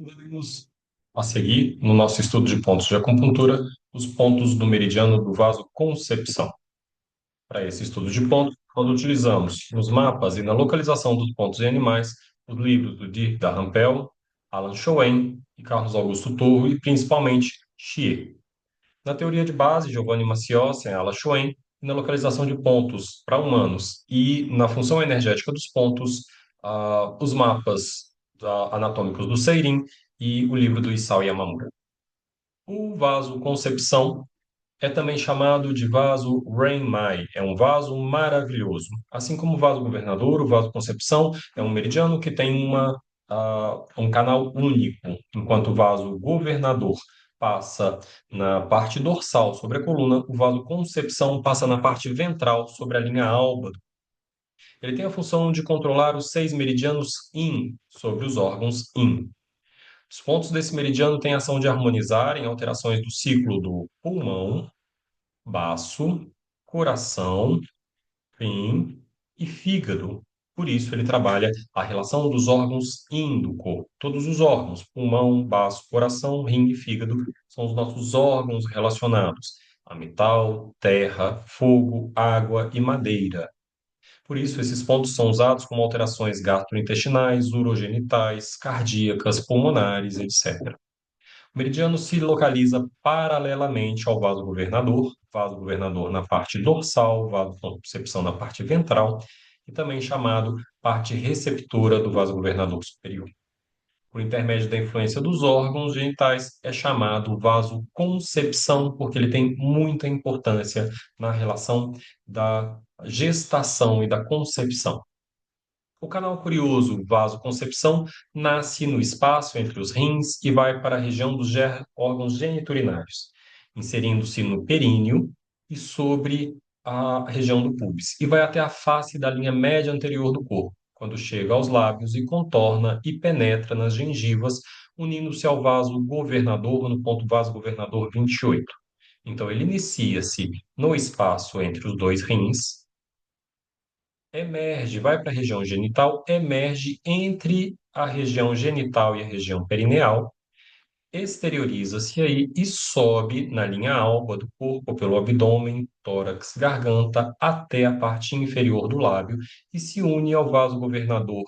Vamos a seguir, no nosso estudo de pontos de acupuntura, os pontos do meridiano do vaso Concepção. Para esse estudo de pontos, nós utilizamos nos mapas e na localização dos pontos em animais os livros do Dirk da Rampel, Alan Schoen e Carlos Augusto Torro e principalmente Xie. Na teoria de base, Giovanni Maciossi e Alan Schoen, e na localização de pontos para humanos e na função energética dos pontos, os mapas anatômicos do Seirin e o livro do Isao Yamamura. O vaso Concepção é também chamado de vaso Renmai, é um vaso maravilhoso. Assim como o vaso Governador, o vaso Concepção é um meridiano que tem um canal único, enquanto o vaso Governador passa na parte dorsal sobre a coluna, o vaso Concepção passa na parte ventral sobre a linha alba. Ele tem a função de controlar os 6 meridianos Yin sobre os órgãos Yin. Os pontos desse meridiano têm a ação de harmonizar em alterações do ciclo do pulmão, baço, coração, rim e fígado. Por isso, ele trabalha a relação dos órgãos yin do corpo. Todos os órgãos, pulmão, baço, coração, rim e fígado, são os nossos órgãos relacionados a metal, terra, fogo, água e madeira. Por isso, esses pontos são usados como alterações gastrointestinais, urogenitais, cardíacas, pulmonares, etc. O meridiano se localiza paralelamente ao vaso governador na parte dorsal, vaso concepção na parte ventral, e também chamado parte receptora do vaso governador superior. Por intermédio da influência dos órgãos genitais, é chamado vaso concepção, porque ele tem muita importância na relação da gestação e da concepção. O canal curioso vasoconcepção nasce no espaço entre os rins e vai para a região dos órgãos geniturinários, inserindo-se no períneo e sobre a região do púbis, e vai até a face da linha média anterior do corpo, quando chega aos lábios e contorna e penetra nas gengivas, unindo-se ao vaso governador no ponto vaso governador 28. Então, ele inicia-se no espaço entre os dois rins, emerge, vai para a região genital, emerge entre a região genital e a região perineal, exterioriza-se aí e sobe na linha alba do corpo pelo abdômen, tórax, garganta, até a parte inferior do lábio e se une ao vaso governador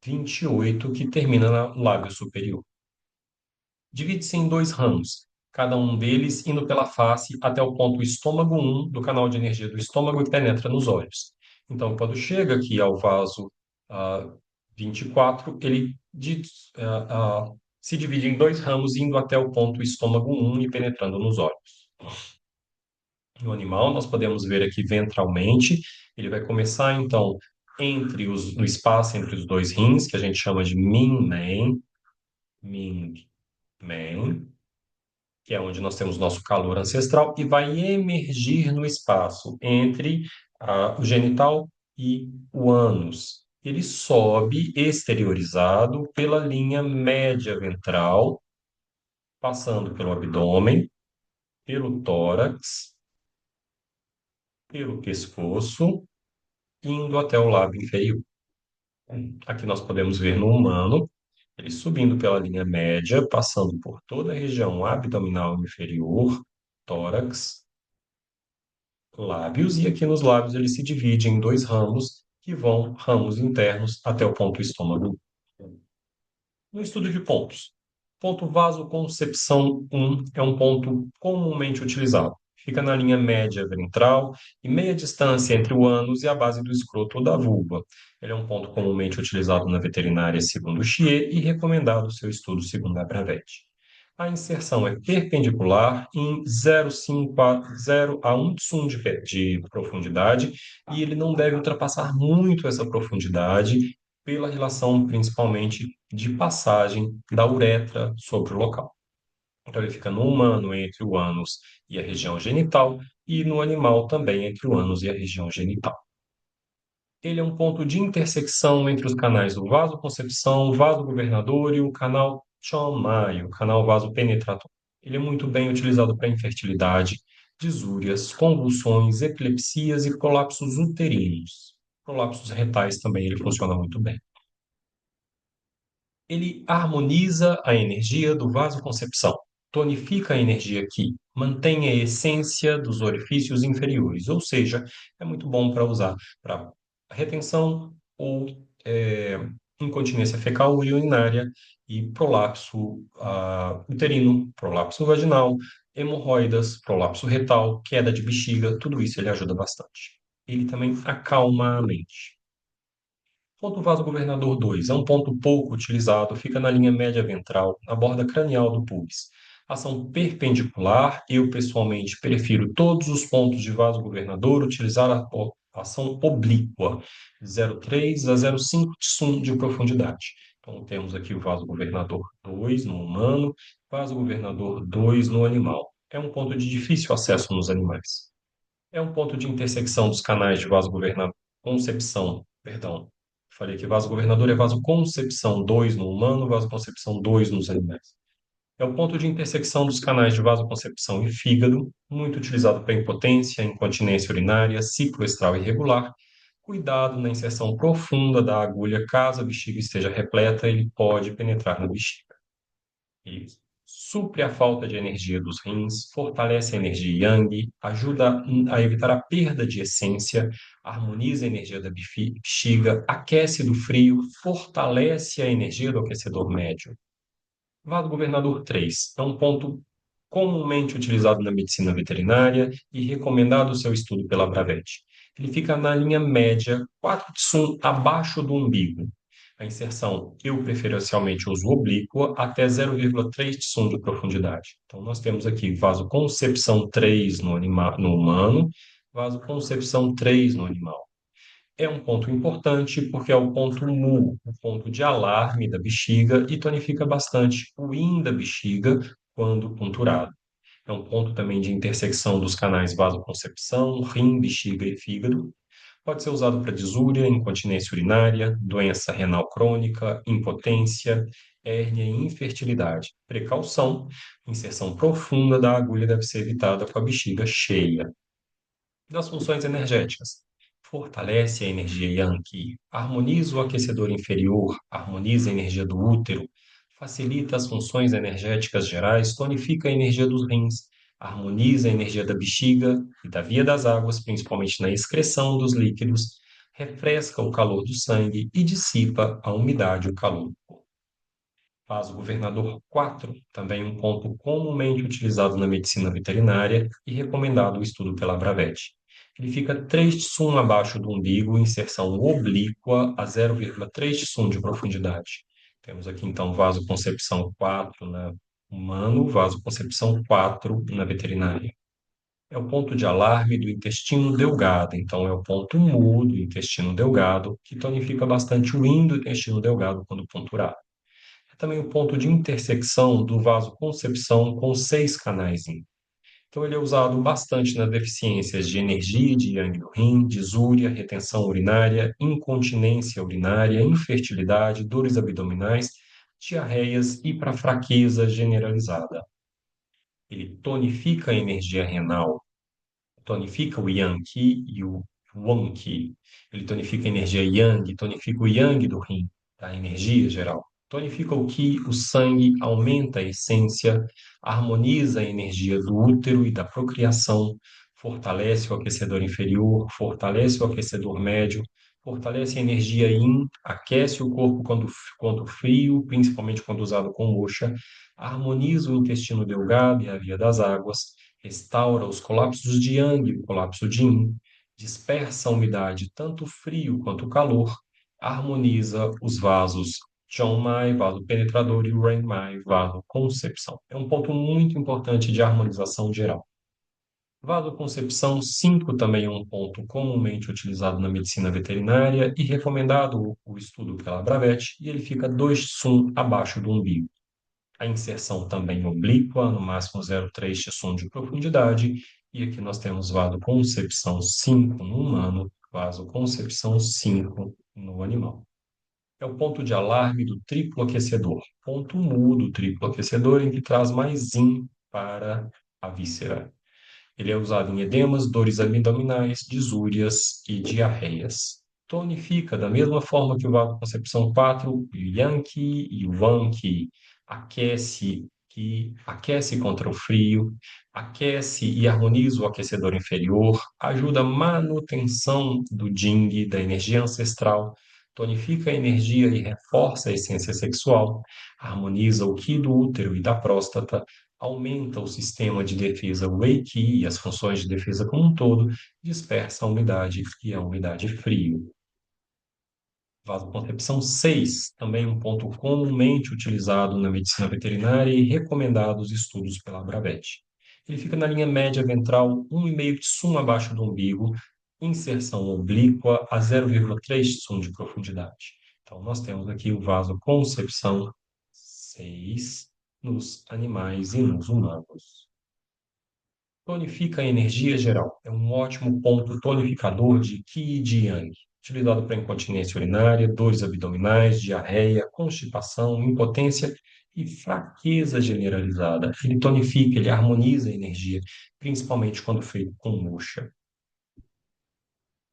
28, que termina no lábio superior. Divide-se em dois ramos, cada um deles indo pela face até o ponto estômago 1 do canal de energia do estômago e penetra nos olhos. Então, quando chega aqui ao vaso 24, ele se divide em dois ramos, indo até o ponto estômago 1 e penetrando nos olhos. No animal, nós podemos ver aqui ventralmente, ele vai começar, então, no espaço entre os dois rins, que a gente chama de Ming-Men, Ming-Men, que é onde nós temos nosso calor ancestral, e vai emergir no espaço entre o genital e o ânus. Ele sobe exteriorizado pela linha média ventral, passando pelo abdômen, pelo tórax, pelo pescoço, indo até o lábio inferior. Aqui nós podemos ver no humano, ele subindo pela linha média, passando por toda a região abdominal inferior, tórax, lábios, e aqui nos lábios ele se divide em dois ramos, que vão ramos internos até o ponto estômago. No estudo de pontos, ponto vasoconcepção 1 é um ponto comumente utilizado. Fica na linha média ventral e meia distância entre o ânus e a base do escroto ou da vulva. Ele é um ponto comumente utilizado na veterinária segundo o Chier e recomendado seu estudo segundo a Bravete. A inserção é perpendicular em 0,5 a 1 tsum de profundidade e ele não deve ultrapassar muito essa profundidade pela relação principalmente de passagem da uretra sobre o local. Então ele fica no humano entre o ânus e a região genital e no animal também entre o ânus e a região genital. Ele é um ponto de intersecção entre os canais do vasoconcepção, o vaso governador e o canal Chon-Mai, o canal vasopenetrator. Ele é muito bem utilizado para infertilidade, disúrias, convulsões, epilepsias e prolapsos uterinos. Prolapsos retais também ele funciona muito bem. Ele harmoniza a energia do vasoconcepção, tonifica a energia aqui, mantém a essência dos orifícios inferiores, ou seja, é muito bom para usar para retenção ou é, incontinência fecal e urinária e prolapso uterino, prolapso vaginal, hemorroidas, prolapso retal, queda de bexiga, tudo isso ele ajuda bastante. Ele também acalma a mente. Ponto vasogovernador 2 é um ponto pouco utilizado, fica na linha média ventral, na borda cranial do pubis. Ação perpendicular, eu pessoalmente prefiro todos os pontos de vasogovernador utilizar a ação oblíqua, 0,3 a 0,5 tsum de profundidade. Então temos aqui o vasogovernador 2 no humano, vasogovernador 2 no animal. É um ponto de difícil acesso nos animais. É um ponto de intersecção dos canais de vasogovernador, concepção, perdão. Falei que vasogovernador é vasoconcepção 2 no humano, vasoconcepção 2 nos animais. É o ponto de intersecção dos canais de vasoconcepção e fígado, muito utilizado para impotência, incontinência urinária, ciclo estral irregular. Cuidado na inserção profunda da agulha, caso a bexiga esteja repleta, ele pode penetrar na bexiga. E supre a falta de energia dos rins, fortalece a energia yang, ajuda a evitar a perda de essência, harmoniza a energia da bexiga, aquece do frio, fortalece a energia do aquecedor médio. Vado Governador 3 é um ponto comumente utilizado na medicina veterinária e recomendado o seu estudo pela Bravete. Ele fica na linha média 4 tsum abaixo do umbigo. A inserção, eu preferencialmente uso oblíqua até 0,3 tsum de profundidade. Então, nós temos aqui vasoconcepção 3 no humano, vasoconcepção 3 no animal. É um ponto importante porque é o ponto mu, o ponto de alarme da bexiga e tonifica bastante o yin da bexiga quando punturado. É um ponto também de intersecção dos canais vasoconcepção, rim, bexiga e fígado. Pode ser usado para disúria, incontinência urinária, doença renal crônica, impotência, hérnia e infertilidade. Precaução: inserção profunda da agulha deve ser evitada com a bexiga cheia. Das funções energéticas. Fortalece a energia yang, harmoniza o aquecedor inferior, harmoniza a energia do útero, facilita as funções energéticas gerais, tonifica a energia dos rins, harmoniza a energia da bexiga e da via das águas, principalmente na excreção dos líquidos, refresca o calor do sangue e dissipa a umidade e o calor. Vaso governador 4, também um ponto comumente utilizado na medicina veterinária e recomendado o estudo pela Bravete. Ele fica 3 tsum abaixo do umbigo, inserção oblíqua a 0,3 tsum de profundidade. Temos aqui então vasoconcepção 4 na humano, vasoconcepção 4 na veterinária. É o ponto de alarme do intestino delgado, então é o ponto mu do intestino delgado, que tonifica bastante o yin do intestino delgado quando ponturado. É também o ponto de intersecção do vaso concepção com 6 canais yin. Então, ele é usado bastante nas deficiências de energia de yang no rim, disúria, retenção urinária, incontinência urinária, infertilidade, dores abdominais, diarreias e para fraqueza generalizada. Ele tonifica a energia renal, tonifica o yang qi e o wang qi. Ele tonifica a energia yang, tonifica o yang do rim, a energia geral. Tonifica o qi, o sangue, aumenta a essência, harmoniza a energia do útero e da procriação, fortalece o aquecedor inferior, fortalece o aquecedor médio, fortalece a energia yin, aquece o corpo quando frio, principalmente quando usado com moxa, harmoniza o intestino delgado e a via das águas, restaura os colapsos de Yang e o colapso de Yin, dispersa a umidade, tanto o frio quanto o calor, harmoniza os vasos Zhongmai, vaso penetrador, e o Renmai, vaso concepção. É um ponto muito importante de harmonização geral. Vasoconcepção 5 também é um ponto comumente utilizado na medicina veterinária e recomendado o estudo pela Bravete, e ele fica 2 tsum abaixo do umbigo. A inserção também oblíqua, no máximo 0,3 tsum de profundidade, e aqui nós temos vasoconcepção 5 no humano, vasoconcepção 5 no animal. É o ponto de alarme do triplo aquecedor, ponto mu do triplo aquecedor, em que traz mais yin para a víscera. Ele é usado em edemas, dores abdominais, disúrias e diarreias. tonifica da mesma forma que o vasoconcepção 4, o Yang Qi e o Wan Qi. Aquece contra o frio, aquece e harmoniza o aquecedor inferior, ajuda a manutenção do Jing, da energia ancestral, tonifica a energia e reforça a essência sexual, harmoniza o Qi do útero e da próstata, aumenta o sistema de defesa Wei Qi e as funções de defesa como um todo, dispersa a umidade e a umidade frio. Vasoconcepção 6, também um ponto comumente utilizado na medicina veterinária e recomendado os estudos pela Abravete. Ele fica na linha média ventral, 1,5 tsum abaixo do umbigo, inserção oblíqua a 0,3 tsum de profundidade. Então, nós temos aqui o vasoconcepção 6 nos animais e nos humanos. Tonifica a energia geral. É um ótimo ponto tonificador de Qi e de Yang, utilizado para incontinência urinária, dores abdominais, diarreia, constipação, impotência e fraqueza generalizada. Ele tonifica, ele harmoniza a energia, principalmente quando feito com bucha.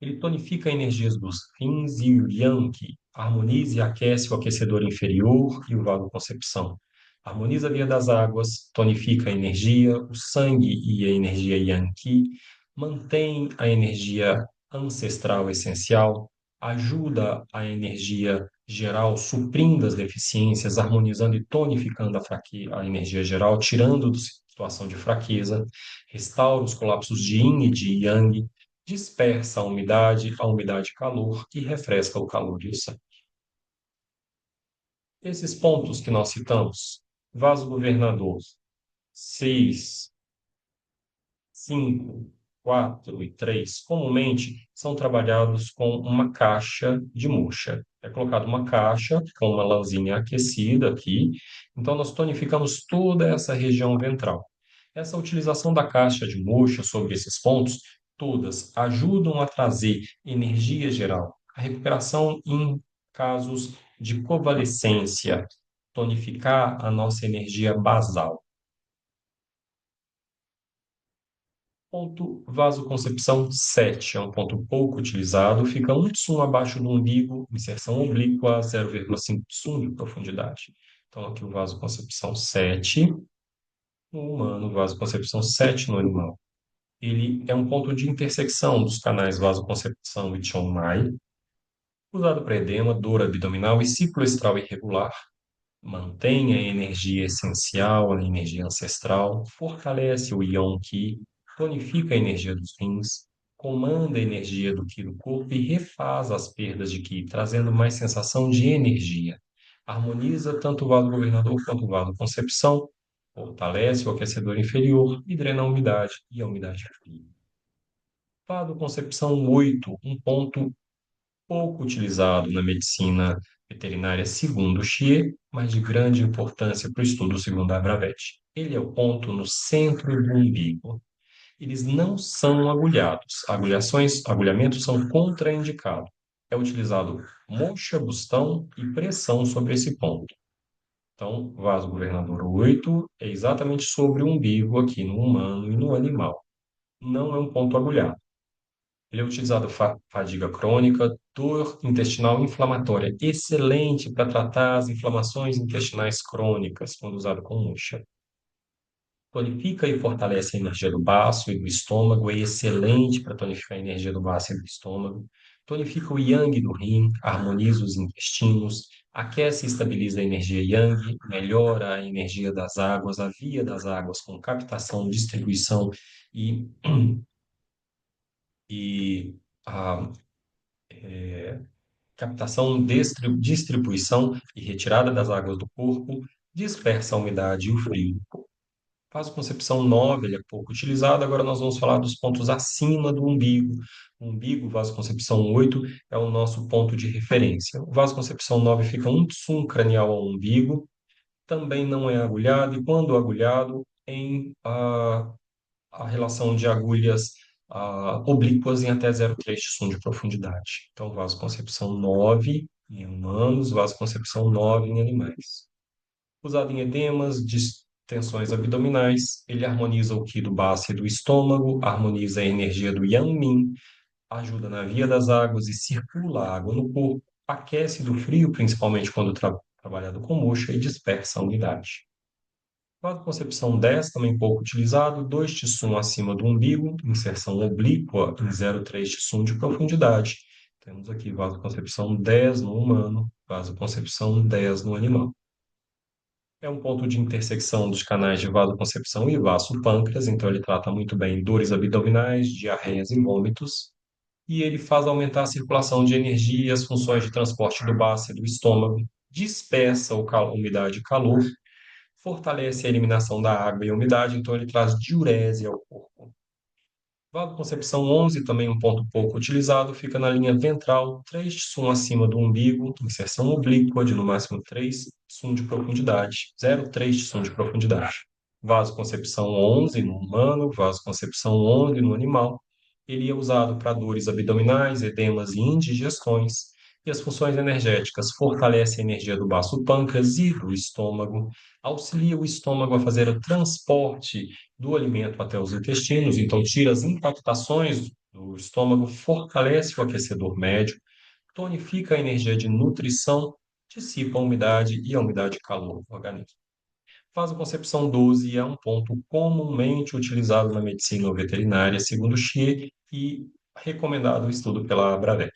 Ele tonifica energias dos rins e o yang, harmoniza e aquece o aquecedor inferior e o vasoconcepção. Harmoniza a via das águas, tonifica a energia, o sangue e a energia yang, mantém a energia ancestral essencial, ajuda a energia geral, suprindo as deficiências, harmonizando e tonificando a energia geral, tirando da situação de fraqueza, restaura os colapsos de yin e de yang, dispersa a umidade e calor e refresca o calor e o sangue. Esses pontos que nós citamos, vaso governador 6, 5, 4 e 3, comumente são trabalhados com uma caixa de moxa. É colocada uma caixa com uma lãzinha aquecida aqui, então nós tonificamos toda essa região ventral. Essa utilização da caixa de moxa sobre esses pontos, todas ajudam a trazer energia geral, a recuperação em casos de convalescência, tonificar a nossa energia basal. Ponto vasoconcepção 7 é um ponto pouco utilizado, fica 1 tsum abaixo do umbigo, inserção oblíqua, 0,5 tsum de profundidade. Então, aqui o vasoconcepção 7 no humano, vasoconcepção 7 no animal. Ele é um ponto de intersecção dos canais vasoconcepção e Chong-Mai, usado para edema, dor abdominal e ciclo estral irregular. Mantém a energia essencial, a energia ancestral, fortalece o Yang-Qi, tonifica a energia dos rins, comanda a energia do Qi do corpo e refaz as perdas de Qi, trazendo mais sensação de energia. Harmoniza tanto o vaso governador quanto o vaso concepção, fortalece o aquecedor inferior e drena a umidade e a umidade fria. Vaso concepção 8, um ponto pouco utilizado na medicina veterinária segundo Xie, mas de grande importância para o estudo segundo a Bravett. Ele é o ponto no centro do umbigo. Eles não são agulhados. Agulhamentos são contraindicados. É utilizado moxa, bustão e pressão sobre esse ponto. Então, vaso governador 8 é exatamente sobre o umbigo aqui no humano e no animal. Não é um ponto agulhado. Ele é utilizado fadiga crônica, dor intestinal inflamatória, excelente para tratar as inflamações intestinais crônicas, quando usado com murcha. Tonifica e fortalece a energia do baço e do estômago, é excelente para tonificar a energia do baço e do estômago. Tonifica o yang do rim, harmoniza os intestinos, aquece e estabiliza a energia yang, melhora a energia das águas, a via das águas com captação, distribuição e, e a captação, distribuição e retirada das águas do corpo, dispersa a umidade e o frio. Vasoconcepção 9, ele é pouco utilizado, agora nós vamos falar dos pontos acima do umbigo. O umbigo, vasoconcepção 8, é o nosso ponto de referência. O vasoconcepção 9 fica 1 tsum cranial ao umbigo, também não é agulhado, e quando agulhado, em a relação de agulhas oblíquas em até 0,3 tsum de profundidade. Então, vasoconcepção 9 em humanos, vasoconcepção 9 em animais. Usado em edemas, distensões abdominais, ele harmoniza o Qi do baço e do estômago, harmoniza a energia do Yang Min, ajuda na via das águas e circula a água no corpo, aquece do frio, principalmente quando trabalhado com moxa, e dispersa a umidade. Vasoconcepção 10, também pouco utilizado, 2 Tsum acima do umbigo, inserção oblíqua em 0,3 Tsum de profundidade. Temos aqui vasoconcepção 10 no humano, vasoconcepção 10 no animal. É um ponto de intersecção dos canais de vasoconcepção e vaso-pâncreas, então ele trata muito bem dores abdominais, diarreias e vômitos, e ele faz aumentar a circulação de energia e as funções de transporte do baço e do estômago, dispersa umidade e calor, fortalece a eliminação da água e umidade, então ele traz diurese ao corpo. Vasoconcepção 11, também um ponto pouco utilizado, fica na linha ventral, 3 tsum acima do umbigo, inserção oblíqua de no máximo 3 tsum de profundidade, 0,3 tsum de profundidade. Vasoconcepção 11 no humano, vasoconcepção 11 no animal. Ele é usado para dores abdominais, edemas e indigestões. E as funções energéticas fortalece a energia do baço pâncreas e do estômago, auxilia o estômago a fazer o transporte do alimento até os intestinos, então tira as impactações do estômago, fortalece o aquecedor médio, tonifica a energia de nutrição, dissipa a umidade e a umidade e calor do organismo. Vasoconcepção 12 é um ponto comumente utilizado na medicina veterinária, segundo Xie, e recomendado o estudo pela Bravet.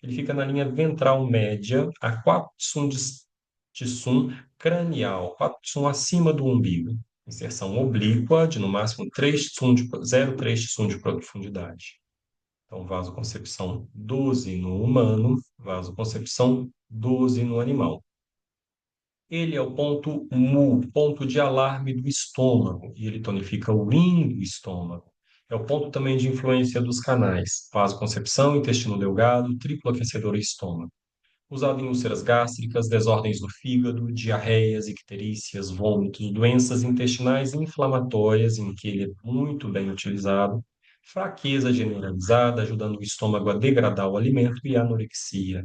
Ele fica na linha ventral média, a 4 Tsum cranial, 4 Tsum acima do umbigo. Inserção oblíqua de no máximo 3 Tsum 0,3 Tsum de profundidade. Então, vasoconcepção 12 no humano, vasoconcepção 12 no animal. Ele é o ponto MU, ponto de alarme do estômago, e ele tonifica o rim do estômago. É o ponto também de influência dos canais, vasoconcepção, intestino delgado, triplo aquecedor e estômago. Usado em úlceras gástricas, desordens do fígado, diarreias, icterícias, vômitos, doenças intestinais inflamatórias, em que ele é muito bem utilizado, fraqueza generalizada, ajudando o estômago a degradar o alimento, e anorexia.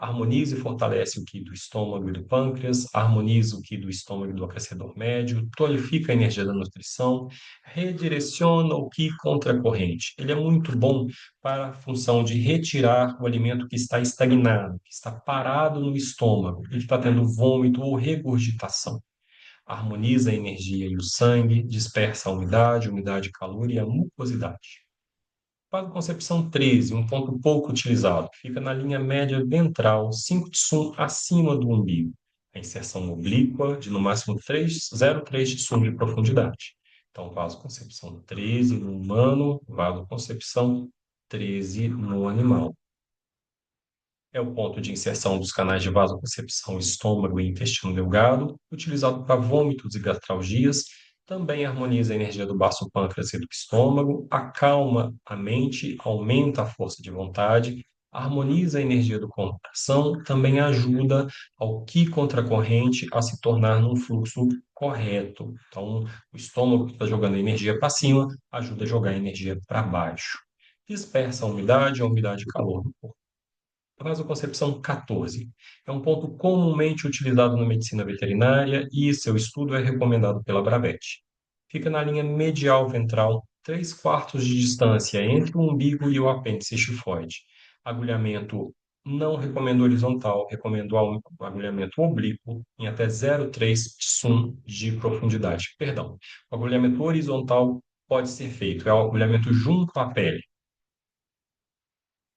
Harmoniza e fortalece o Qi do estômago e do pâncreas, harmoniza o Qi do estômago e do aquecedor médio, tonifica a energia da nutrição, redireciona o Qi contra a corrente. Ele é muito bom para a função de retirar o alimento que está estagnado, que está parado no estômago, e que está tendo vômito ou regurgitação. Harmoniza a energia e o sangue, dispersa a umidade e calor e a mucosidade. Vasoconcepção 13, um ponto pouco utilizado, fica na linha média ventral, 5 Tsum acima do umbigo. A inserção oblíqua de no máximo 0,3 Tsum de profundidade. Então, vasoconcepção 13 no humano, vasoconcepção 13 no animal. É o ponto de inserção dos canais de vasoconcepção estômago e intestino delgado, utilizado para vômitos e gastralgias. Também harmoniza a energia do baço pâncreas e do estômago, acalma a mente, aumenta a força de vontade, harmoniza a energia do coração, também ajuda ao Qi contracorrente a se tornar num fluxo correto. Então, o estômago que está jogando energia para cima ajuda a jogar energia para baixo. Dispersa a umidade e calor do corpo. Vasoconcepção 14. É um ponto comumente utilizado na medicina veterinária e seu estudo é recomendado pela Bravet. Fica na linha medial ventral, 3/4 de distância entre o umbigo e o apêndice xifoide. Agulhamento não recomendo horizontal, recomendo agulhamento oblíquo em até 0,3 Tsum de profundidade. Perdão, o agulhamento horizontal pode ser feito, é o agulhamento junto à pele.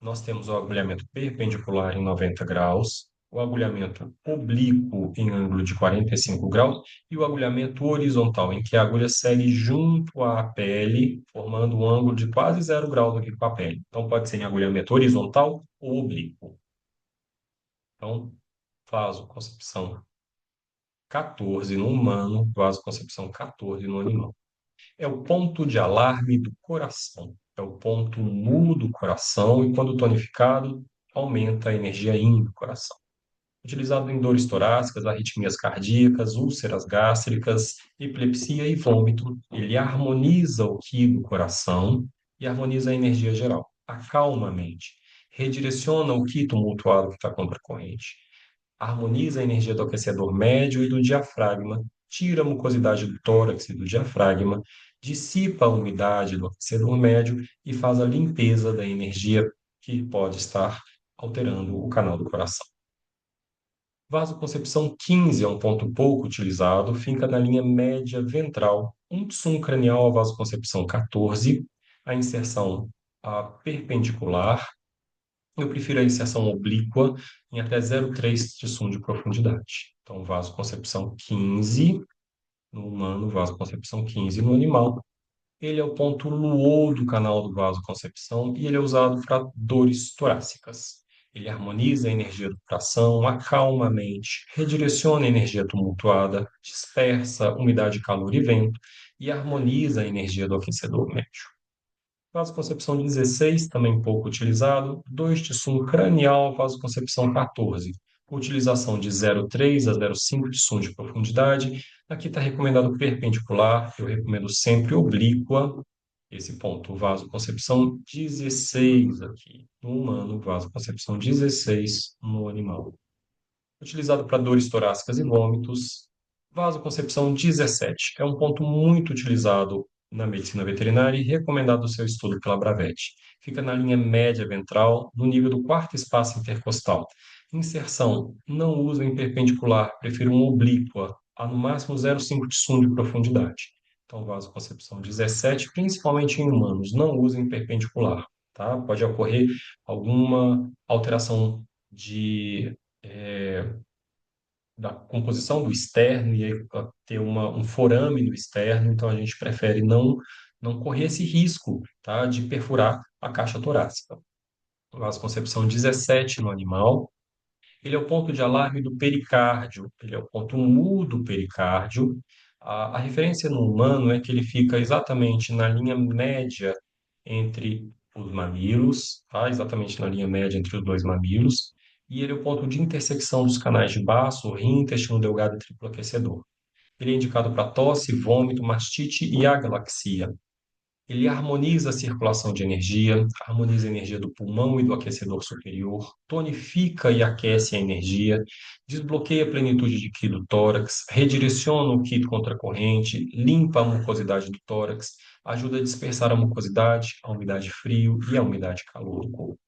Nós temos o agulhamento perpendicular em 90 graus, o agulhamento oblíquo em ângulo de 45 graus e o agulhamento horizontal, em que a agulha segue junto à pele, formando um ângulo de quase 0 graus aqui com a pele. Então, pode ser em agulhamento horizontal ou oblíquo. Então, vasoconcepção 14 no humano, vasoconcepção 14 no animal. É o ponto de alarme do coração. É o ponto mu do coração e, quando tonificado, aumenta a energia yin do coração. Utilizado em dores torácicas, arritmias cardíacas, úlceras gástricas, epilepsia e vômito, ele harmoniza o Qi do coração e harmoniza a energia geral. Acalma a mente. Redireciona o Qi tumultuado que está contra a corrente. Harmoniza a energia do aquecedor médio e do diafragma, tira a mucosidade do tórax e do diafragma, dissipa a umidade do aquecedor médio e faz a limpeza da energia que pode estar alterando o canal do coração. Vasoconcepção 15 é um ponto pouco utilizado, fica na linha média ventral, um tsum cranial à vasoconcepção 14, a inserção perpendicular. Eu prefiro a inserção oblíqua em até 0,3 de tsum de profundidade. Então, vasoconcepção 15 no humano, vasoconcepção 15 no animal. Ele é o ponto luol do canal do vasoconcepção e ele é usado para dores torácicas. Ele harmoniza a energia do coração, acalma a mente, redireciona a energia tumultuada, dispersa umidade, calor e vento e harmoniza a energia do aquecedor médio. Vasoconcepção 16, também pouco utilizado. 2 de sum cranial, vasoconcepção 14. Utilização de 0,3 a 0,5 de sum de profundidade. Aqui está recomendado perpendicular, eu recomendo sempre oblíqua. Esse ponto, vasoconcepção 16 aqui no humano, vasoconcepção 16 no animal. Utilizado para dores torácicas e vômitos. Vasoconcepção 17 é um ponto muito utilizado na medicina veterinária e recomendado o seu estudo pela Bravete. Fica na linha média ventral, no nível do quarto espaço intercostal. Inserção, não uso em perpendicular, prefiro uma oblíqua, a no máximo 0,5 de sum de profundidade. Então, vasoconcepção 17, principalmente em humanos, não usa em perpendicular, tá? Pode ocorrer alguma alteração de da composição do externo e aí ter um forame no externo, então a gente prefere não correr esse risco, tá, de perfurar a caixa torácica. Vasoconcepção 17 no animal, ele é o ponto de alarme do pericárdio, ele é o ponto mu do pericárdio. A referência no humano é que ele fica exatamente na linha média entre os mamilos, tá? Exatamente na linha média entre os dois mamilos, e ele é o ponto de intersecção dos canais de baço, rim, intestino delgado e triplo aquecedor. Ele é indicado para tosse, vômito, mastite e agalaxia. Ele harmoniza a circulação de energia, harmoniza a energia do pulmão e do aquecedor superior, tonifica e aquece a energia, desbloqueia a plenitude de Qi do tórax, redireciona o Qi contra a corrente, limpa a mucosidade do tórax, ajuda a dispersar a mucosidade, a umidade frio e a umidade calor do corpo.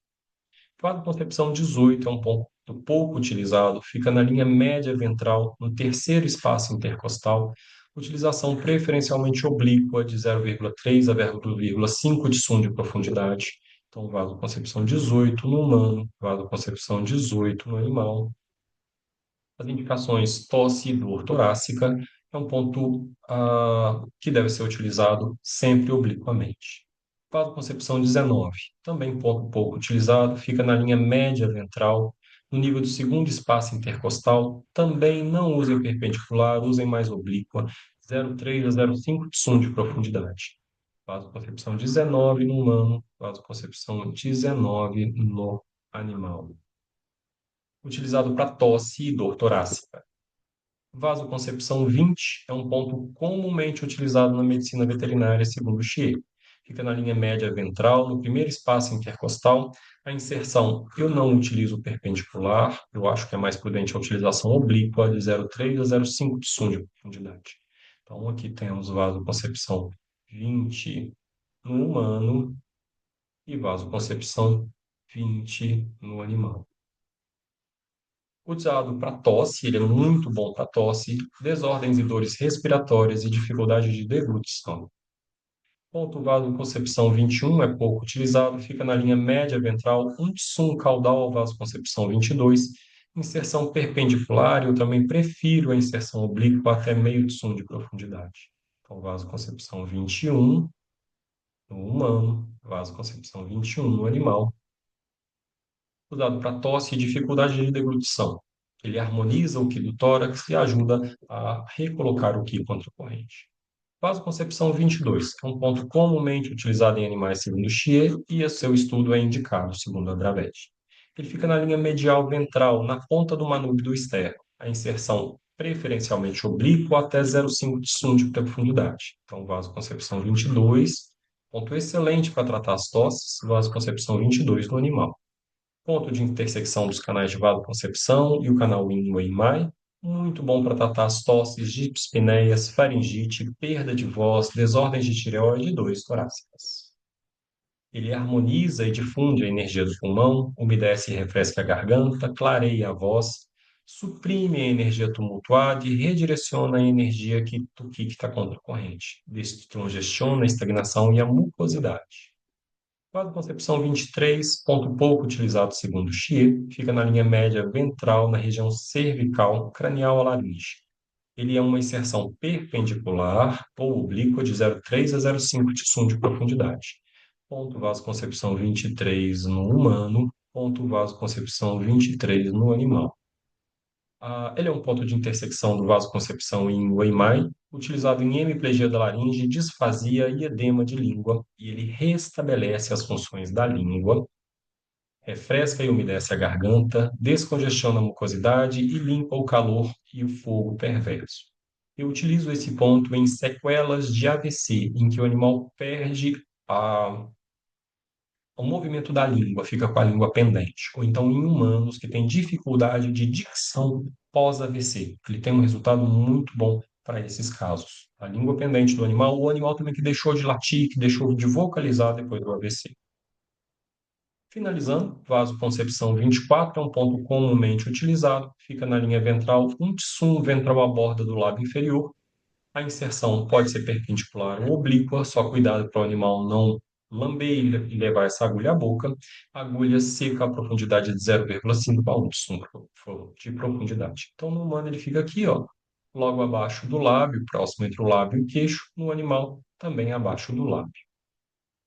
Vasoconcepção 18 é um ponto pouco utilizado, fica na linha média ventral, no terceiro espaço intercostal, utilização preferencialmente oblíqua de 0,3 a 0,5 de sum de profundidade. Então, vasoconcepção 18 no humano, vasoconcepção 18 no animal. As indicações tosse e dor torácica é um ponto que deve ser utilizado sempre obliquamente. Vasoconcepção 19, também pouco utilizado, fica na linha média ventral, no nível do segundo espaço intercostal, também não usem perpendicular, usem mais oblíqua, 0,3 a 0,5 de sum de profundidade. Vasoconcepção 19 no humano, vasoconcepção 19 no animal. Utilizado para tosse e dor torácica. Vasoconcepção 20 é um ponto comumente utilizado na medicina veterinária, segundo Chier. Fica na linha média ventral, no primeiro espaço intercostal. A inserção, eu não utilizo perpendicular, eu acho que é mais prudente a utilização oblíqua, de 0,3 a 0,5 de sum de profundidade. Então, aqui temos vasoconcepção 20 no humano e vasoconcepção 20 no animal. Usado para tosse, ele é muito bom para tosse, desordens e dores respiratórias e dificuldade de deglutição. Ponto vasoconcepção 21 é pouco utilizado, fica na linha média ventral, um tsum caudal vasoconcepção 22, inserção perpendicular, eu também prefiro a inserção oblíqua até meio tsum de profundidade. Então, vasoconcepção 21 no humano, vasoconcepção 21 no animal. Usado para tosse e dificuldade de deglutição. Ele harmoniza o Qi do tórax e ajuda a recolocar o Qi contra a corrente. Vasoconcepção 22 é um ponto comumente utilizado em animais segundo Chier e seu estudo é indicado segundo Andravete. Ele fica na linha medial ventral, na ponta do manúbio externo. A inserção preferencialmente oblíqua até 0,5 de sum de profundidade. Então, vasoconcepção 22, ponto excelente para tratar as tosses, vasoconcepção 22 no animal. Ponto de intersecção dos canais de vasoconcepção e o canal yin-wei-mai, Muito bom para tratar as tosses, dispneias, faringite, perda de voz, desordens de tireoide e dores torácicas. Ele harmoniza e difunde a energia do pulmão, umedece e refresca a garganta, clareia a voz, suprime a energia tumultuada e redireciona a energia que está contra a corrente. Descongestiona a estagnação e a mucosidade. Vasoconcepção 23, ponto pouco utilizado segundo Xie, fica na linha média ventral, na região cervical, cranial à laringe. Ele é uma inserção perpendicular ou oblíqua de 0,3 a 0,5 de sum de profundidade. Ponto vasoconcepção 23 no humano, ponto vasoconcepção 23 no animal. Ele é um ponto de intersecção do vasoconcepção em Weikai, utilizado em hemiplegia da laringe, disfasia e edema de língua, e ele restabelece as funções da língua, refresca e umedece a garganta, descongestiona a mucosidade e limpa o calor e o fogo perverso. Eu utilizo esse ponto em sequelas de AVC, em que o animal perde o movimento da língua, fica com a língua pendente. Ou então em humanos que têm dificuldade de dicção pós-AVC. Ele tem um resultado muito bom para esses casos. A língua pendente do animal, o animal também que deixou de latir, que deixou de vocalizar depois do AVC. Finalizando, vasoconcepção 24 é um ponto comumente utilizado, fica na linha ventral, um tsum ventral à borda do lábio inferior. A inserção pode ser perpendicular ou oblíqua, só cuidado para o animal não lamber e levar essa agulha à boca. Agulha seca a profundidade de 0,5 a 1 de profundidade. Então, no humano, ele fica aqui, ó, logo abaixo do lábio, próximo entre o lábio e o queixo. No animal, também abaixo do lábio.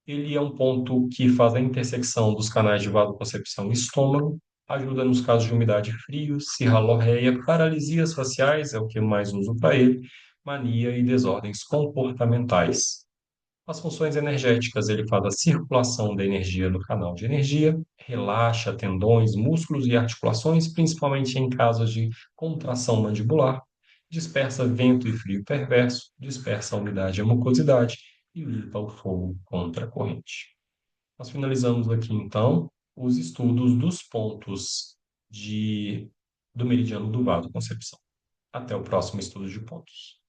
Ele é um ponto que faz a intersecção dos canais de vasoconcepção e estômago, ajuda nos casos de umidade frio, cirralorreia, paralisias faciais, é o que eu mais uso para ele, mania e desordens comportamentais. As funções energéticas, ele faz a circulação da energia no canal de energia, relaxa tendões, músculos e articulações, principalmente em casos de contração mandibular, dispersa vento e frio perverso, dispersa a umidade e a mucosidade e limpa o fogo contra a corrente. Nós finalizamos aqui, então, os estudos dos pontos do meridiano do vaso Concepção. Até o próximo estudo de pontos.